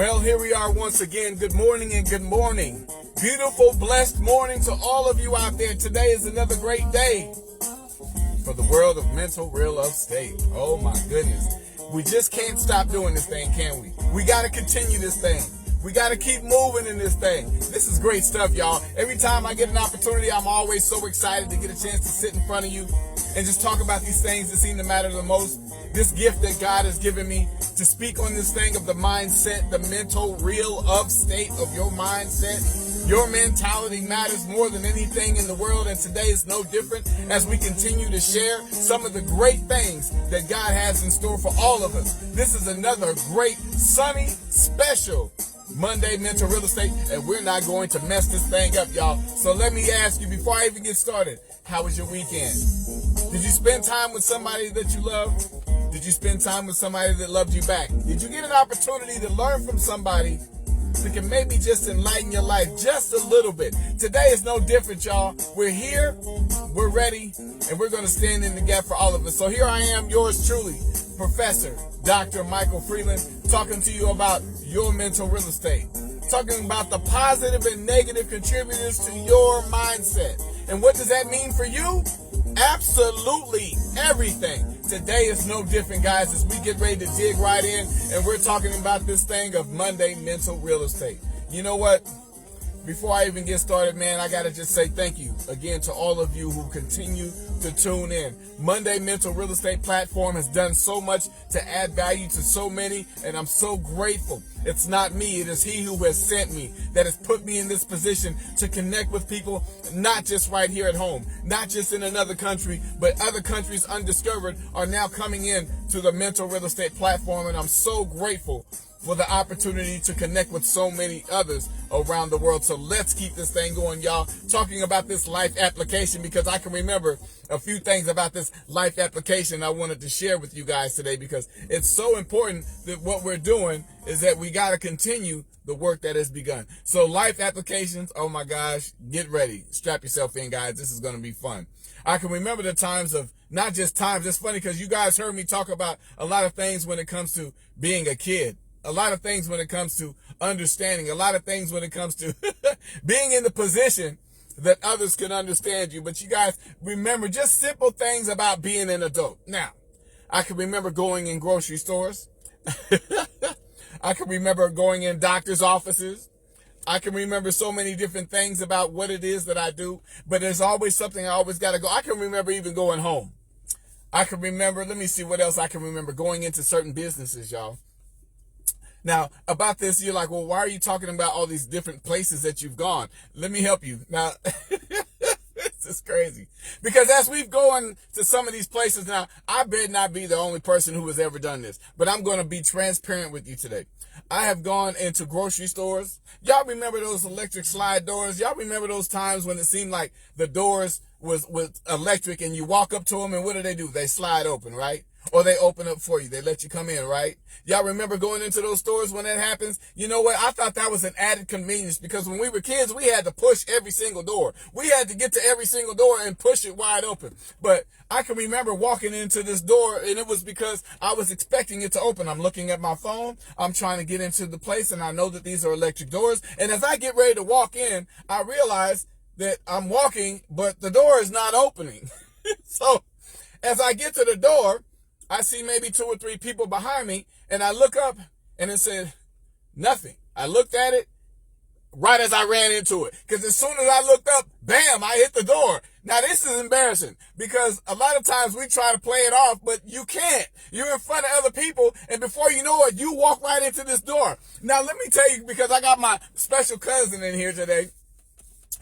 Well, here we are once again. Good morning and good morning. Beautiful, blessed morning to all of you out there. Today is another great day for the world of mental real estate. Oh my goodness. We just can't stop doing this thing, can we? We got to continue this thing. We got to keep moving in this thing. This is great stuff, y'all. Every time I get an opportunity, I'm always so excited to get a chance to sit in front of you and just talk about these things that seem to matter the most. This gift that God has given me to speak on this thing of the mindset, the mental real of state of your mindset. Your mentality matters more than anything in the world, and today is no different as we continue to share some of the great things that God has in store for all of us. This is another great, sunny, special Monday Mental Real Estate, and we're not going to mess this thing up, y'all. So let me ask you, before I even get started, how was your weekend? Did you spend time with somebody that you love? Did you spend time with somebody that loved you back? Did you get an opportunity to learn from somebody that can maybe just enlighten your life just a little bit? Today is no different, y'all. We're here, we're ready, and we're going to stand in the gap for all of us. So here I am, yours truly, Professor Dr. Michael Freeland, talking to you about your mental real estate, talking about the positive and negative contributors to your mindset. And what does that mean for you? Absolutely everything. Today is no different, guys, as we get ready to dig right in, and we're talking about this thing of Monday Mental Real Estate. You know what? Before I even get started, man, I got to just say thank you again to all of you who continue to tune in. Monday Mental Real Estate platform has done so much to add value to so many, and I'm so grateful. It's not me, it is He who has sent me, that has put me in this position to connect with people, not just right here at home, not just in another country, but other countries undiscovered are now coming in to the Mental Real Estate platform, and I'm so grateful for the opportunity to connect with so many others around the world. So let's keep this thing going, y'all. Talking about this life application, because I can remember a few things about this life application I wanted to share with you guys today, because it's so important that what we're doing is that we got to continue the work that has begun. So life applications, oh my gosh, get ready. Strap yourself in, guys. This is going to be fun. I can remember the times of, not just times, it's funny because you guys heard me talk about a lot of things when it comes to being a kid. A lot of things when it comes to understanding, a lot of things when it comes to being in the position that others can understand you. But you guys remember just simple things about being an adult. Now, I can remember going in grocery stores. I can remember going in doctor's offices. I can remember so many different things about what it is that I do, but there's always something I always got to go. I can remember even going home. I can remember, let me see what else I can remember, going into certain businesses, y'all. Now, about this, you're like, well, why are you talking about all these different places that you've gone? Let me help you. Now, this is crazy. Because as we've gone to some of these places now, I bet not be the only person who has ever done this. But I'm going to be transparent with you today. I have gone into grocery stores. Y'all remember those electric slide doors? Y'all remember those times when it seemed like the doors was electric and you walk up to them and what do? They slide open, right? Or they open up for you. They let you come in, right? Y'all remember going into those stores when that happens? You know what? I thought that was an added convenience because when we were kids, we had to push every single door. We had to get to every single door and push it wide open. But I can remember walking into this door and it was because I was expecting it to open. I'm looking at my phone. I'm trying to get into the place and I know that these are electric doors. And as I get ready to walk in, I realize that I'm walking, but the door is not opening. So as I get to the door, I see maybe 2 or 3 people behind me, and I look up, and it said nothing. I looked at it right as I ran into it, because as soon as I looked up, bam, I hit the door. Now, this is embarrassing, because a lot of times we try to play it off, but you can't. You're in front of other people, and before you know it, you walk right into this door. Now, let me tell you, because I got my special cousin in here today,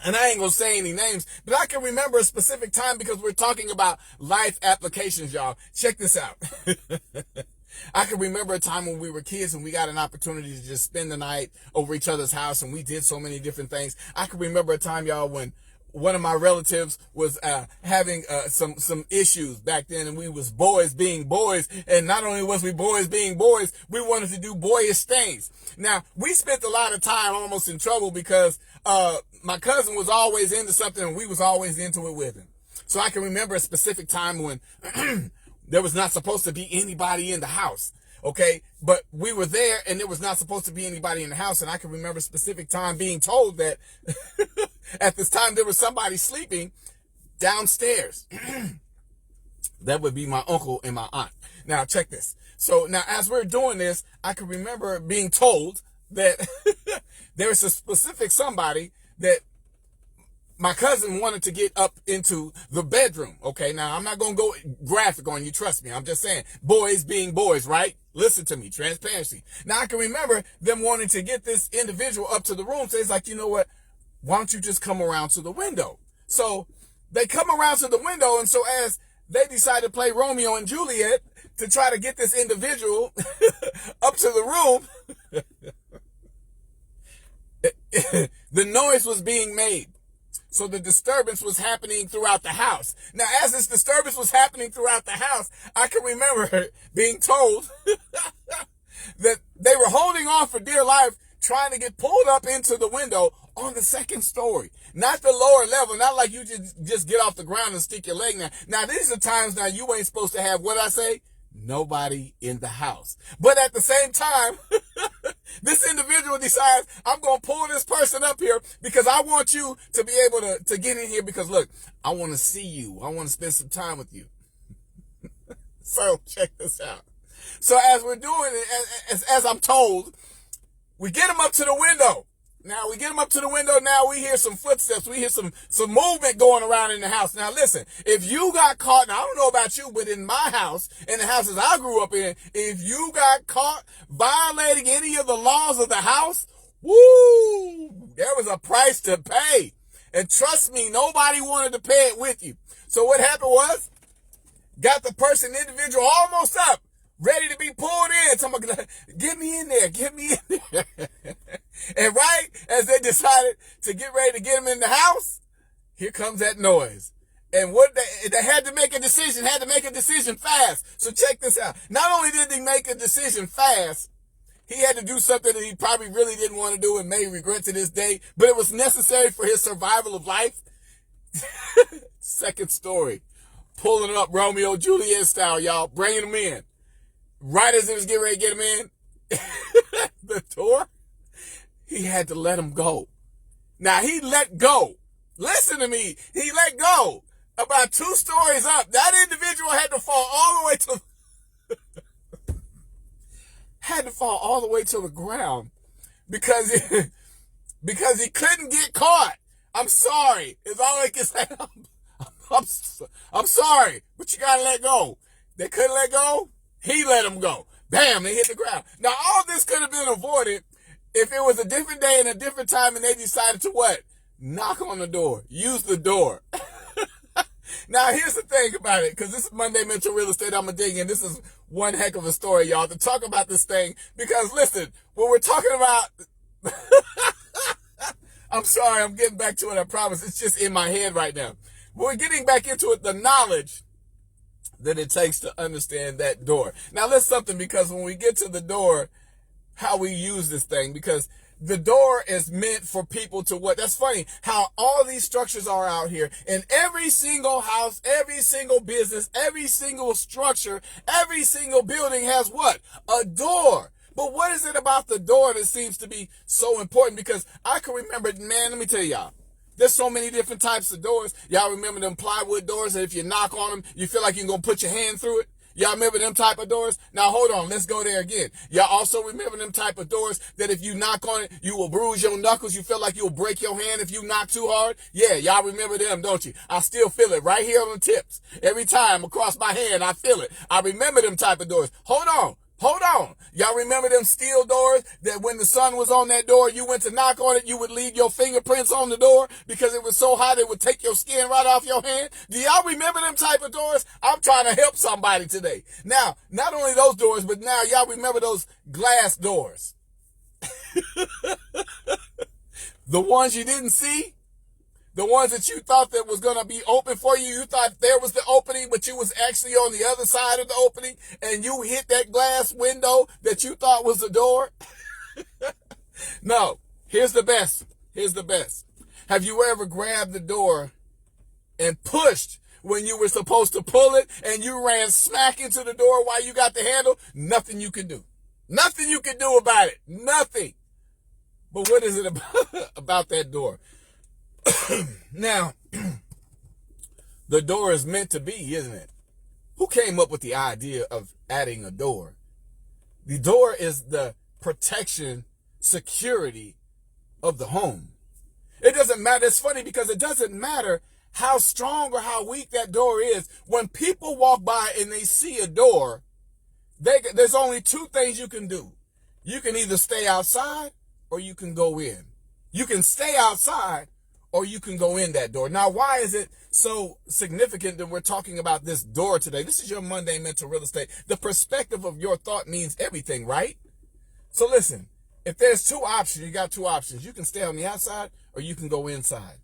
and I ain't going to say any names, but I can remember a specific time because we're talking about life applications, y'all. Check this out. I can remember a time when we were kids and we got an opportunity to just spend the night over each other's house and we did so many different things. I can remember a time, y'all, when one of my relatives was having some issues back then, and we was boys being boys, and not only was we boys being boys, we wanted to do boyish things. Now, we spent a lot of time almost in trouble because my cousin was always into something and we was always into it with him. So I can remember a specific time when there was not supposed to be anybody in the house. Okay. But we were there and there was not supposed to be anybody in the house. And I can remember a specific time being told that at this time there was somebody sleeping downstairs. That would be my uncle and my aunt. Now check this. So now as we're doing this, I can remember being told that there was a specific somebody that my cousin wanted to get up into the bedroom. Okay, now I'm not going to go graphic on you. Trust me. I'm just saying boys being boys, right? Listen to me. Transparency. Now I can remember them wanting to get this individual up to the room. So it's like, you know what? Why don't you just come around to the window? So they come around to the window. And so as they decide to play Romeo and Juliet to try to get this individual up to the room, the noise was being made. So the disturbance was happening throughout the house. Now, as this disturbance was happening throughout the house, I can remember being told that they were holding on for dear life, trying to get pulled up into the window on the second story. Not the lower level, not like you just get off the ground and stick your leg now. Now, these are times now you ain't supposed to have, what I say? Nobody in the house. But at the same time, this individual decides, I'm going to pull this person up here because I want you to be able to get in here because, look, I want to see you. I want to spend some time with you. So check this out. So as we're doing it, as I'm told, we get him up to the window. Now we get him up to the window. Now we hear some footsteps. We hear some movement going around in the house. Now listen, if you got caught, now I don't know about you, but in my house, in the houses I grew up in, if you got caught violating any of the laws of the house, woo, there was a price to pay. And trust me, nobody wanted to pay it with you. So what happened was, got the individual almost up, ready to be pulled in. Somebody, get me in there, get me in there. And right as they decided to get ready to get him in the house, here comes that noise. And what they had to make a decision fast. So check this out. Not only did he make a decision fast, he had to do something that he probably really didn't want to do and may regret to this day, but it was necessary for his survival of life. Second story. Pulling up Romeo Juliet style, y'all. Bringing him in. Right as it was getting ready to get him in, the door, he had to let him go. Now, he let go. Listen to me. He let go. About 2 stories up, that individual had to fall all the way to the ground because he couldn't get caught. I'm sorry. Is all I can say. I'm sorry, but you gotta let go. They couldn't let go. He let him go. Bam, they hit the ground. Now, all this could have been avoided if it was a different day and a different time and they decided to what? Knock on the door. Use the door. Now, here's the thing about it, because this is Monday Mental Real Estate. I'm going to dig in. This is one heck of a story, y'all, to talk about this thing. Because, listen, when we're talking about... I'm sorry, I'm getting back to it, I promise. It's just in my head right now. We're getting back into it, the knowledge that it takes to understand that door. Now, let's something, because when we get to the door, how we use this thing, because the door is meant for people to what? That's funny how all these structures are out here, and every single house, every single business, every single structure, every single building has what? A door. But what is it about the door that seems to be so important? Because I can remember, man, let me tell y'all, there's so many different types of doors. Y'all remember them plywood doors that if you knock on them, you feel like you're going to put your hand through it? Y'all remember them type of doors? Now, hold on. Let's go there again. Y'all also remember them type of doors that if you knock on it, you will bruise your knuckles. You feel like you'll break your hand if you knock too hard. Yeah, y'all remember them, don't you? I still feel it right here on the tips. Every time across my hand, I feel it. I remember them type of doors. Hold on. Y'all remember them steel doors that when the sun was on that door, you went to knock on it, you would leave your fingerprints on the door because it was so hot it would take your skin right off your hand? Do y'all remember them type of doors? I'm trying to help somebody today. Now, not only those doors, but now y'all remember those glass doors. The ones you didn't see? The ones that you thought that was going to be open for you. You thought there was the opening, but you was actually on the other side of the opening and you hit that glass window that you thought was the door. No, here's the best. Have you ever grabbed the door and pushed when you were supposed to pull it and you ran smack into the door while you got the handle, nothing you can do. Nothing you can do about it. Nothing. But what is it about that door? Now, the door is meant to be, isn't it? Who came up with the idea of adding a door? The door is the protection, security of the home. It doesn't matter. It's funny because it doesn't matter how strong or how weak that door is. When people walk by and they see a door, there's only two things you can do. You can either stay outside or you can go in. You can stay outside or you can go in that door. Now, why is it so significant that we're talking about this door today? This is your Monday Mental Real Estate. The perspective of your thought means everything, right? So listen, if there's two options, you got two options. You can stay on the outside or you can go inside.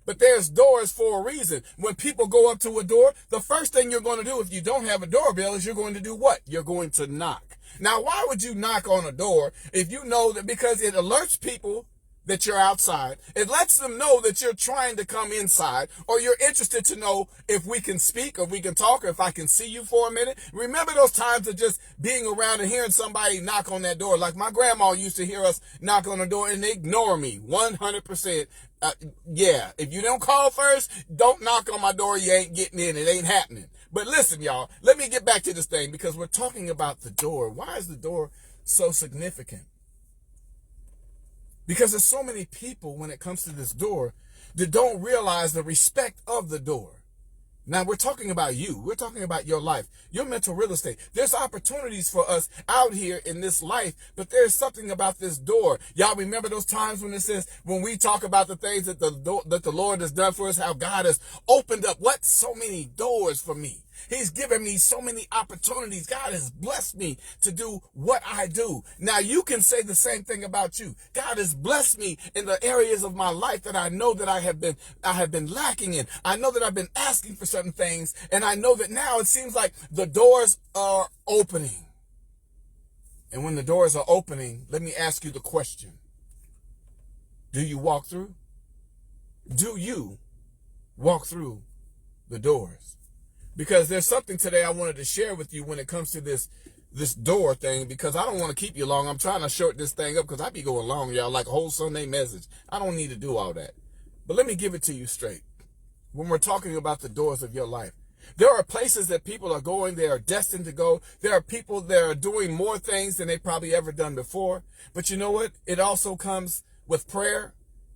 But there's doors for a reason. When people go up to a door, the first thing you're going to do if you don't have a doorbell is you're going to do what? You're going to knock. Now, why would you knock on a door if you know that? Because it alerts people that you're outside. It lets them know that you're trying to come inside, or you're interested to know if we can speak or we can talk or if I can see you for a minute. Remember those times of just being around and hearing somebody knock on that door? Like my grandma used to hear us knock on the door and ignore me 100%. Yeah, if you don't call first, don't knock on my door. You ain't getting in. It ain't happening. But listen, y'all, let me get back to this thing because we're talking about the door. Why is the door so significant? Because there's so many people when it comes to this door that don't realize the respect of the door. Now, we're talking about you. We're talking about your life, your mental real estate. There's opportunities for us out here in this life, but there's something about this door. Y'all remember those times when it says, when we talk about the things that the Lord has done for us, how God has opened up so many doors for me. He's given me so many opportunities. God has blessed me to do what I do. Now you can say the same thing about you. God has blessed me in the areas of my life that I know that I have been lacking in. I know that I've been asking for certain things, and I know that now it seems like the doors are opening. And when the doors are opening, let me ask you the question. Do you walk through? Do you walk through the doors? Because there's something today I wanted to share with you when it comes to this door thing, because I don't want to keep you long. I'm trying to short this thing up because I be going long, y'all, like a whole Sunday message. I don't need to do all that. But let me give it to you straight. When we're talking about the doors of your life, there are places that people are going, they are destined to go. There are people that are doing more things than they've probably ever done before. But you know what? It also comes with prayer.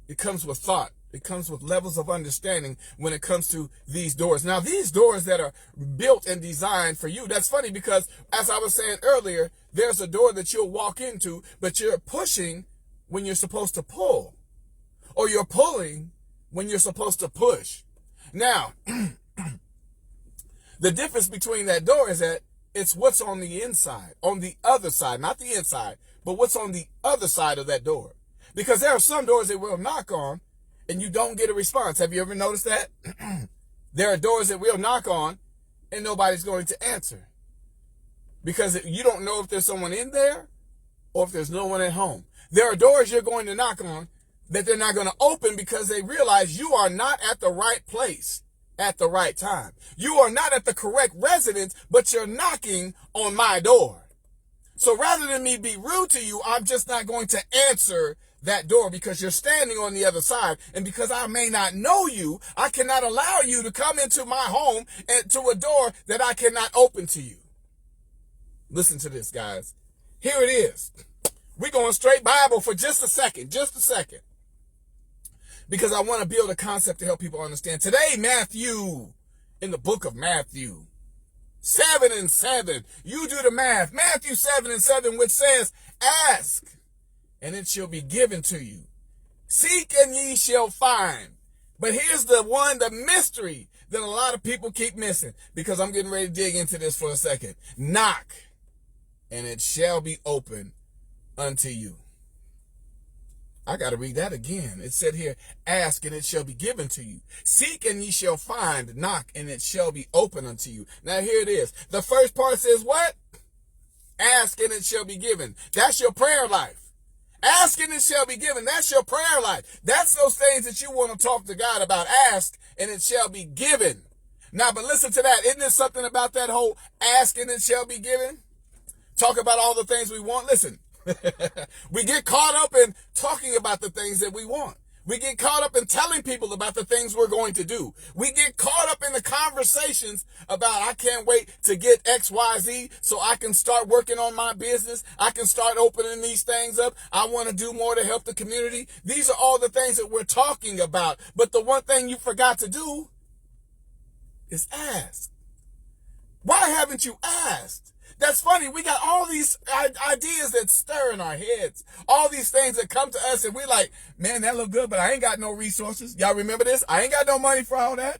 It comes with thought. It comes with levels of understanding when it comes to these doors. Now, these doors that are built and designed for you, that's funny because, as I was saying earlier, there's a door that you'll walk into, but you're pushing when you're supposed to pull, or you're pulling when you're supposed to push. Now, the difference between that door is that it's what's on the inside, on the other side, not the inside, but what's on the other side of that door. Because there are some doors that we'll knock on, and you don't get a response. Have you ever noticed that? There are doors that we'll knock on and nobody's going to answer. Because you don't know if there's someone in there or if there's no one at home. There are doors you're going to knock on that they're not going to open because they realize you are not at the right place at the right time. You are not at the correct residence, but you're knocking on my door. So rather than me be rude to you, I'm just not going to answer that door because you're standing on the other side. And because I may not know you, I cannot allow you to come into my home and to a door that I cannot open to you. Listen to this, guys. Here it is. We're going straight Bible for just a second, because I want to build a concept to help people understand. Today, Matthew, in the book of Matthew, 7:7, you do the math. Matthew 7:7, which says, ask, and it shall be given to you. Seek, and ye shall find. But here's the mystery that a lot of people keep missing, because I'm getting ready to dig into this for a second. Knock, and it shall be open unto you. I got to read that again. It said here, ask, and it shall be given to you. Seek, and ye shall find. Knock, and it shall be open unto you. Now here it is. The first part says what? Ask, and it shall be given. That's your prayer life. Ask, and it shall be given. That's your prayer life. That's those things that you want to talk to God about. Ask, and it shall be given. Now, but listen to that. Isn't there something about that whole ask and it shall be given? Talk about all the things we want. Listen, we get caught up in talking about the things that we want. We get caught up in telling people about the things we're going to do. We get caught up in the conversations about, I can't wait to get XYZ so I can start working on my business. I can start opening these things up. I want to do more to help the community. These are all the things that we're talking about. But the one thing you forgot to do is ask. Why haven't you asked? That's funny. We got all these ideas that stir in our heads. All these things that come to us and we're like, man, that look good, but I ain't got no resources. Y'all remember this? I ain't got no money for all that.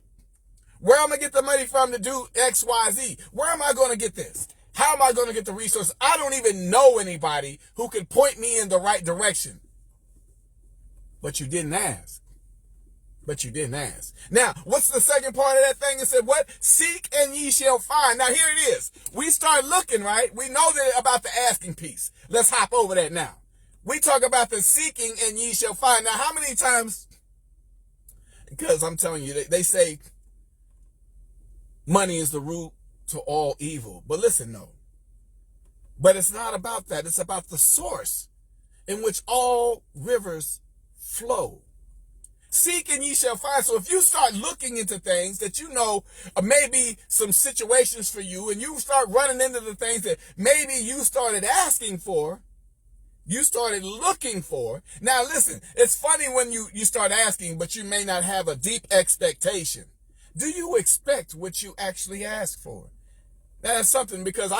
Where am I going to get the money from to do X, Y, Z? Where am I going to get this? How am I going to get the resources? I don't even know anybody who can point me in the right direction. But you didn't ask. But you didn't ask. Now, what's the second part of that thing? It said, what? Seek and ye shall find. Now, here it is. We start looking, right? We know that about the asking piece. Let's hop over that now. We talk about the seeking and ye shall find. Now, how many times, because I'm telling you, they say money is the root to all evil. But listen, no. But it's not about that. It's about the source in which all rivers flow. Seek and ye shall find. So if you start looking into things that you know maybe some situations for you, and you start running into the things that maybe you started asking for, you started looking for. Now listen, it's funny when you start asking, but you may not have a deep expectation. Do you expect what you actually ask for? That's something, because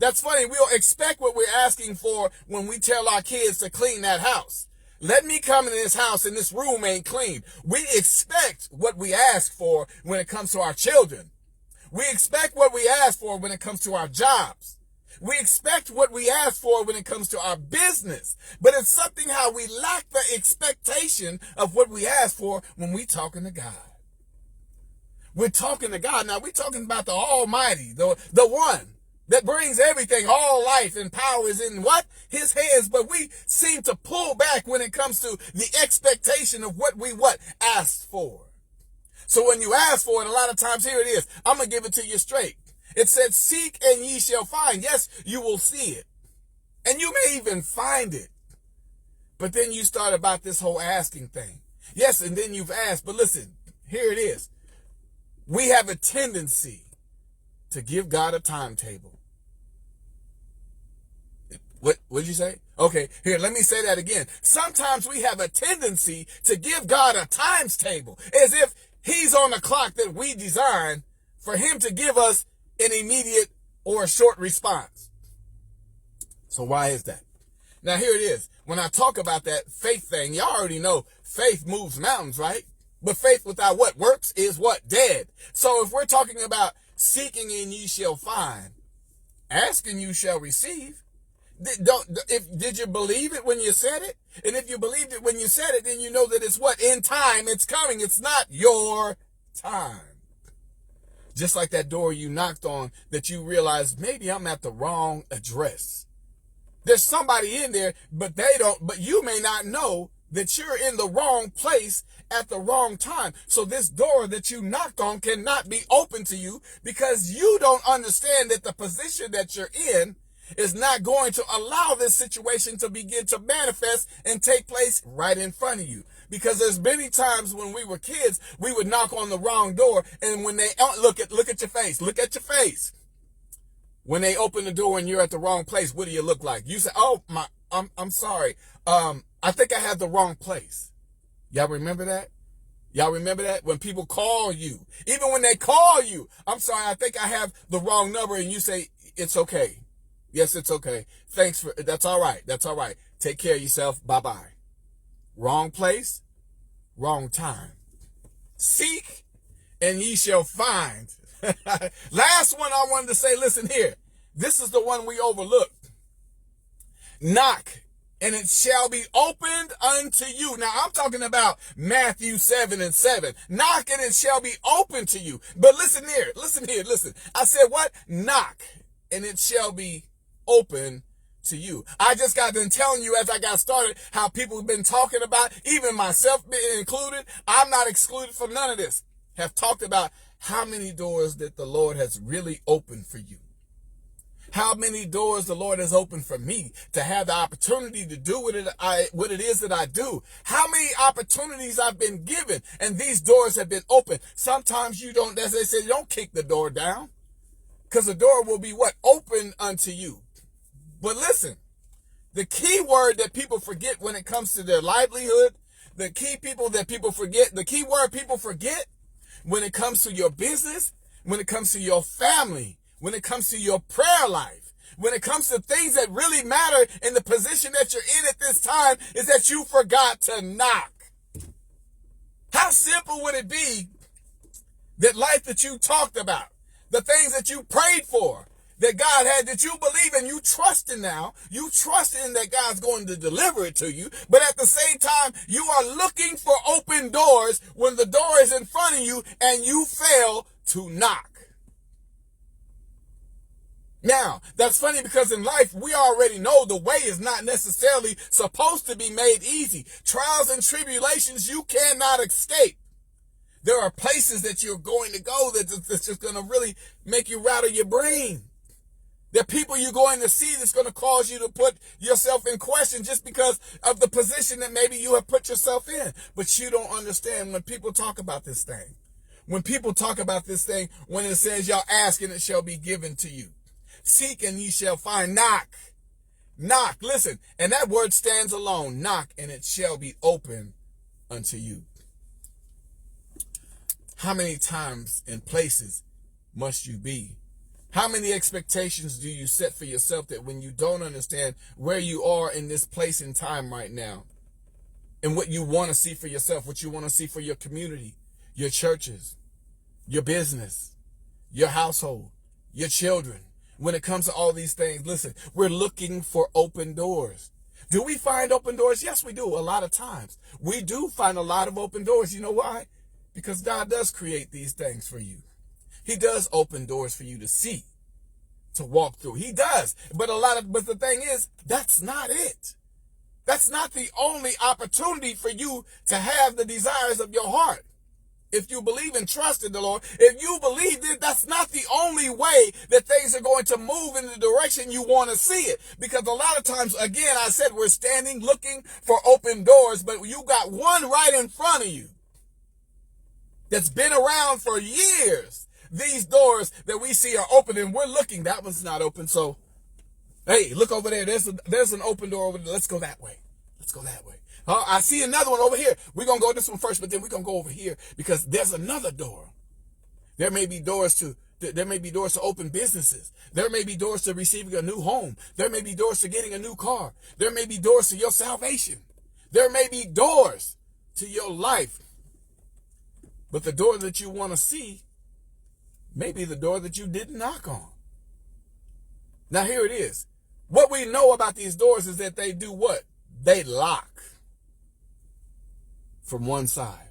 that's funny. We'll expect what we're asking for when we tell our kids to clean that house. Let me come into this house and this room ain't clean. We expect what we ask for when it comes to our children. We expect what we ask for when it comes to our jobs. We expect what we ask for when it comes to our business. But it's something how we lack the expectation of what we ask for when we talking to God. We're talking to God. Now we're talking about the Almighty, the one that brings everything, all life and power is in what? His hands. But we seem to pull back when it comes to the expectation of what we asked for. So when you ask for it, a lot of times, here it is. I'm going to give it to you straight. It said, seek and ye shall find. Yes, you will see it. And you may even find it. But then you start about this whole asking thing. Yes, and then you've asked. But listen, here it is. We have a tendency to give God a timetable. What did you say? Okay, here, let me say that again. Sometimes we have a tendency to give God a times table, as if he's on the clock that we designed for him to give us an immediate or a short response. So why is that? Now, here it is. When I talk about that faith thing, y'all already know faith moves mountains, right? But faith without what? Works is what? Dead. So if we're talking about seeking and ye shall find, asking you shall receive. Did you believe it when you said it? And if you believed it when you said it, then you know that it's what? In time, it's coming. It's not your time. Just like that door you knocked on that you realized, maybe I'm at the wrong address. There's somebody in there, but you may not know that you're in the wrong place at the wrong time. So this door that you knocked on cannot be open to you because you don't understand that the position that you're in is not going to allow this situation to begin to manifest and take place right in front of you. Because there's many times when we were kids, we would knock on the wrong door, and when they look at your face. When they open the door and you're at the wrong place, what do you look like? You say, "Oh, I'm sorry. I think I have the wrong place." Y'all remember that? Y'all remember that? When people call you, even when they call you, "I'm sorry, I think I have the wrong number," and you say, "It's okay. Yes, it's okay. That's all right. That's all right. Take care of yourself. Bye-bye." Wrong place, wrong time. Seek and ye shall find. Last one I wanted to say, listen here. This is the one we overlooked. Knock and it shall be opened unto you. Now I'm talking about Matthew 7:7. Knock and it shall be opened to you. But listen here. I said what? Knock and it shall be open to you. I just got done telling you as I got started how people have been talking about, even myself being included. I'm not excluded from none of this. Have talked about how many doors that the Lord has really opened for you. How many doors the Lord has opened for me to have the opportunity to do what it is that I do. How many opportunities I've been given, and these doors have been open. Sometimes you don't, as they say, you don't kick the door down, because the door will be what? Open unto you. But listen, the key word that people forget when it comes to their livelihood, the key word people forget when it comes to your business, when it comes to your family, when it comes to your prayer life, when it comes to things that really matter in the position that you're in at this time, is that you forgot to knock. How simple would it be that life that you talked about, the things that you prayed for, that God had, that you believe and you trust in now, you trust in that God's going to deliver it to you, but at the same time, you are looking for open doors when the door is in front of you and you fail to knock. Now, that's funny because in life, we already know the way is not necessarily supposed to be made easy. Trials and tribulations you cannot escape. There are places that you're going to go that's just going to really make you rattle your brain. There are people you're going to see that's going to cause you to put yourself in question just because of the position that maybe you have put yourself in. But you don't understand when people talk about this thing. When people talk about this thing, when it says y'all ask and it shall be given to you. Seek and ye shall find. Knock. Knock. Listen. And that word stands alone. Knock and it shall be open unto you. How many times and places must you be? How many expectations do you set for yourself that when you don't understand where you are in this place and time right now, and what you want to see for yourself, what you want to see for your community, your churches, your business, your household, your children, when it comes to all these things, listen, we're looking for open doors. Do we find open doors? Yes, we do. A lot of times. We do find a lot of open doors. You know why? Because God does create these things for you. He does open doors for you to see, to walk through. He does. But the thing is, that's not it. That's not the only opportunity for you to have the desires of your heart. If you believe and trust in the Lord, if you believe that that's not the only way that things are going to move in the direction you want to see it. Because a lot of times, again, I said we're standing looking for open doors, but you got one right in front of you that's been around for years. These doors that we see are open and we're looking. That one's not open. So, hey, look over there. There's an open door over there. Let's go that way. Let's go that way. I see another one over here. We're going to go this one first, but then we're going to go over here because there's another door. There may be doors to open businesses. There may be doors to receiving a new home. There may be doors to getting a new car. There may be doors to your salvation. There may be doors to your life. But the door that you want to see may be the door that you didn't knock on. Now here it is. What we know about these doors is that they do what? They lock from one side.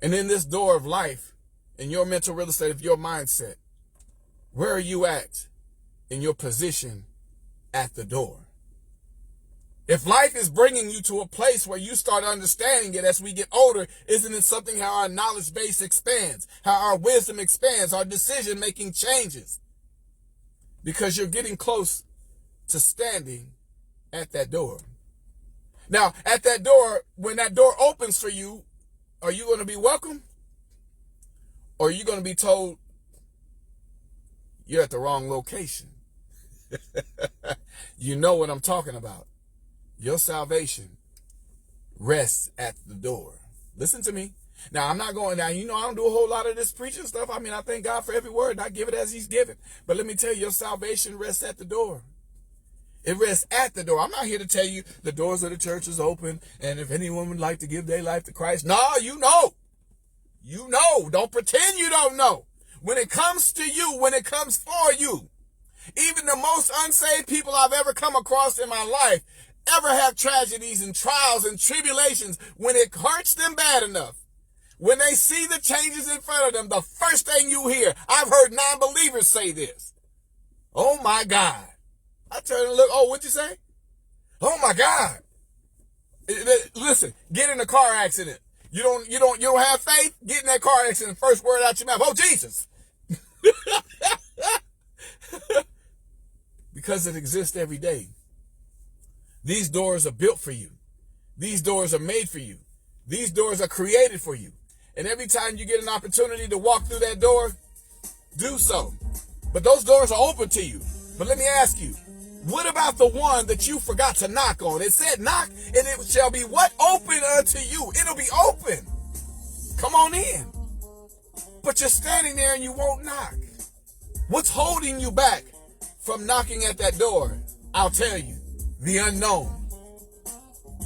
And in this door of life, in your mental real estate of your mindset, where are you at in your position at the door? If life is bringing you to a place where you start understanding it as we get older, isn't it something how our knowledge base expands, how our wisdom expands, our decision making changes? Because you're getting close to standing at that door. Now, at that door, when that door opens for you, are you going to be welcome? Or are you going to be told you're at the wrong location? You know what I'm talking about. Your salvation rests at the door. Listen to me. Now, I'm not going down. You know, I don't do a whole lot of this preaching stuff. I mean, I thank God for every word and I give it as he's given. But let me tell you, your salvation rests at the door. It rests at the door. I'm not here to tell you the doors of the church is open and if anyone would like to give their life to Christ. No, you know. You know. Don't pretend you don't know. When it comes to you, when it comes for you, even the most unsaved people I've ever come across in my life ever have tragedies and trials and tribulations when it hurts them bad enough. When they see the changes in front of them, the first thing you hear, I've heard non-believers say this. Oh my God. I turn and look, oh, what'd you say? Oh my God. Listen, get in a car accident. You don't have faith? Get in that car accident, first word out your mouth, oh, Jesus. Because it exists every day. These doors are built for you. These doors are made for you. These doors are created for you. And every time you get an opportunity to walk through that door, do so. But those doors are open to you. But let me ask you, what about the one that you forgot to knock on? It said knock, and it shall be what? Open unto you. It'll be open. Come on in. But you're standing there and you won't knock. What's holding you back from knocking at that door? I'll tell you, the unknown.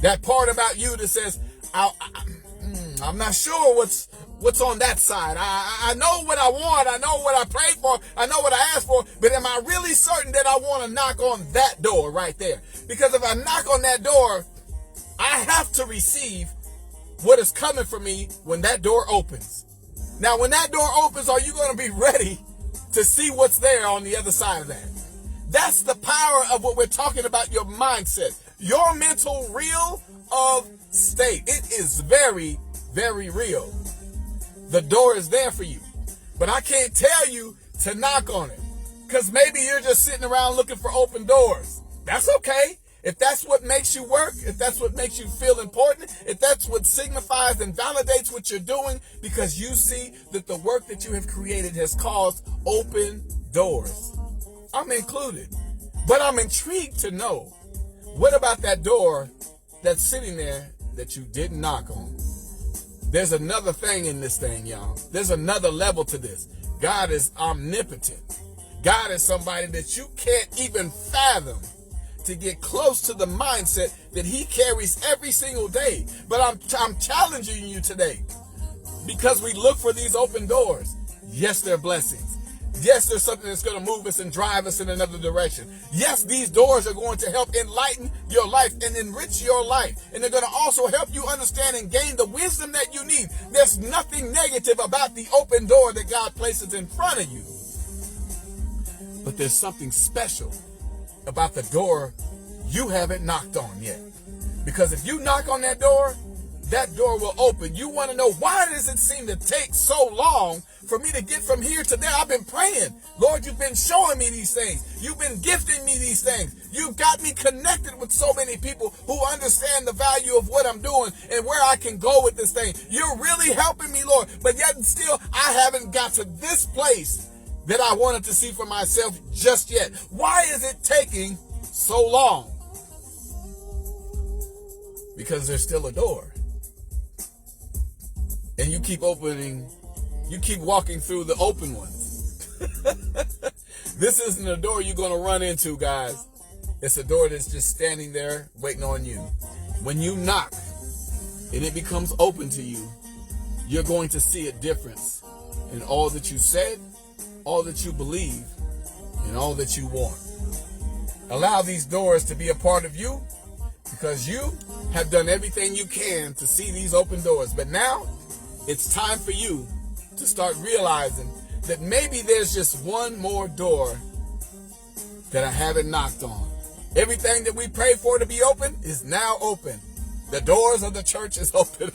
That part about you that says, I'm not sure what's on that side. I know what I want. I know what I prayed for. I know what I asked for. But am I really certain that I want to knock on that door right there? Because if I knock on that door, I have to receive what is coming for me when that door opens. Now, when that door opens, are you going to be ready to see what's there on the other side of that? That's the power of what we're talking about, your mindset, your mental real of state. It is very, very real. The door is there for you, but I can't tell you to knock on it because maybe you're just sitting around looking for open doors. That's okay. If that's what makes you work, if that's what makes you feel important, if that's what signifies and validates what you're doing, because you see that the work that you have created has caused open doors. I'm included, but I'm intrigued to know, what about that door that's sitting there that you didn't knock on? There's another thing in this thing, y'all. There's another level to this. God is omnipotent. God is somebody that you can't even fathom to get close to the mindset that he carries every single day. But I'm challenging you today, because we look for these open doors. Yes, they're blessings. Yes, there's something that's going to move us and drive us in another direction. Yes, these doors are going to help enlighten your life and enrich your life. And they're going to also help you understand and gain the wisdom that you need. There's nothing negative about the open door that God places in front of you. But there's something special about the door you haven't knocked on yet. Because if you knock on that door will open. You want to know, why does it seem to take so long for me to get from here to there? I've been praying. Lord, you've been showing me these things. You've been gifting me these things. You've got me connected with so many people who understand the value of what I'm doing and where I can go with this thing. You're really helping me, Lord. But yet and still, I haven't got to this place that I wanted to see for myself just yet. Why is it taking so long? Because there's still a door. And you keep walking through the open ones. This isn't a door you're going to run into, guys. It's a door that's just standing there waiting on you. When you knock and it becomes open to you, you're going to see a difference in all that you said, all that you believe, and all that you want. Allow these doors to be a part of you, because you have done everything you can to see these open doors. But now it's time for you to start realizing that maybe there's just one more door that I haven't knocked on. Everything that we prayed for to be open is now open. The doors of the church is open.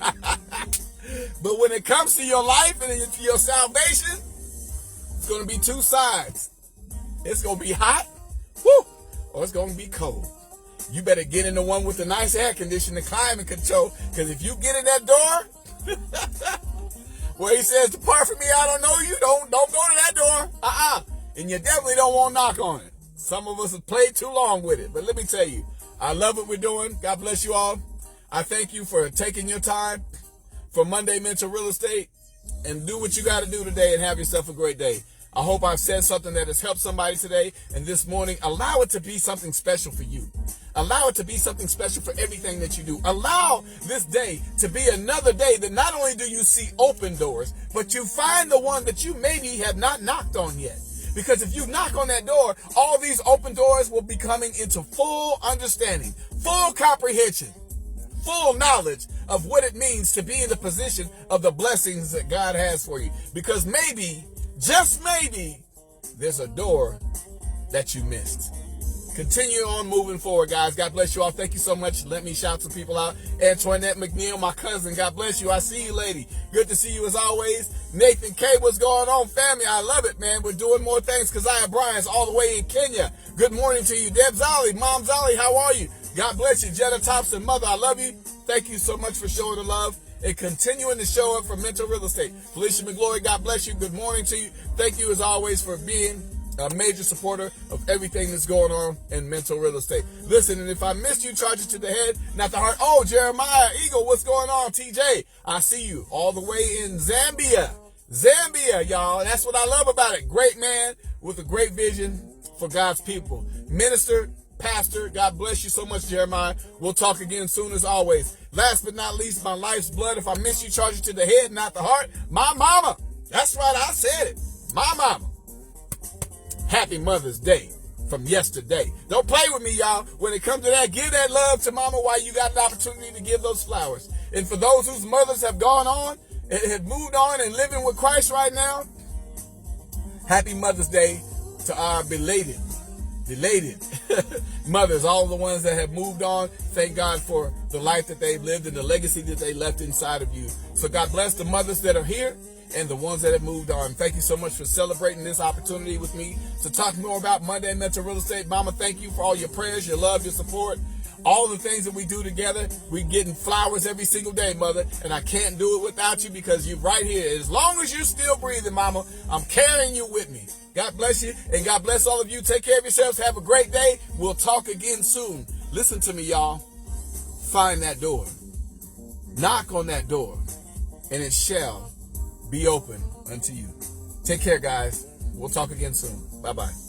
But when it comes to your life and to your salvation, it's going to be two sides. It's going to be hot, or it's going to be cold. You better get in the one with the nice air conditioning, climate control, because if you get in that door, where he says, depart from me, I don't know you, don't go to that door. And you definitely don't want to knock on it. Some of us have played too long with it. But let me tell you, I love what we're doing. God bless you all. I thank you for taking your time for Monday Mental Real Estate, and do what you got to do today and have yourself a great day. I hope I've said something that has helped somebody today and this morning. Allow it to be something special for you. Allow it to be something special for everything that you do. Allow this day to be another day that not only do you see open doors, but you find the one that you maybe have not knocked on yet. Because if you knock on that door, all these open doors will be coming into full understanding, full comprehension, full knowledge of what it means to be in the position of the blessings that God has for you. Because maybe, just maybe, there's a door that you missed. continue on moving forward, guys. God bless you all. Thank you so much. Let me shout some people out. Antoinette McNeil, my cousin. God bless you. I see you, lady. Good to see you as always. Nathan K, what's going on, family? I love it, man. We're doing more things. Keziah Bryant's all the way in Kenya. Good morning to you. Deb Zolly, Mom Zolly, how are you? God bless you. Jetta Thompson, mother, I love you. Thank you so much for showing the love and continuing to show up for Mental Real Estate. Felicia McGlory, God bless you. Good morning to you. Thank you as always for being a major supporter of everything that's going on in Mental Real Estate. Listen, and if I missed you, charge it to the head, not the heart. Oh, Jeremiah Eagle, what's going on? TJ, I see you all the way in Zambia. Zambia, y'all. That's what I love about it. Great man with a great vision for God's people. Minister, pastor, God bless you so much, Jeremiah. We'll talk again soon as always. Last but not least, my life's blood. If I miss you, charge it to the head, not the heart. My mama. That's right, I said it. My mama. Happy Mother's Day from yesterday. Don't play with me, y'all. When it comes to that, give that love to mama while you got an opportunity to give those flowers. And for those whose mothers have gone on and have moved on and living with Christ right now, happy Mother's Day to our belated mothers, all the ones that have moved on. Thank God for the life that they've lived and the legacy that they left inside of you. So God bless the mothers that are here and the ones that have moved on. Thank you so much for celebrating this opportunity with me to talk more about Monday Mental Real Estate. Mama, thank you for all your prayers, your love, your support, all the things that we do together. We're getting flowers every single day, Mother, and I can't do it without you because you're right here. As long as you're still breathing, Mama, I'm carrying you with me. God bless you, and God bless all of you. Take care of yourselves. Have a great day. We'll talk again soon. Listen to me, y'all. Find that door. Knock on that door, and it shall be open unto you. Take care, guys. We'll talk again soon. Bye-bye.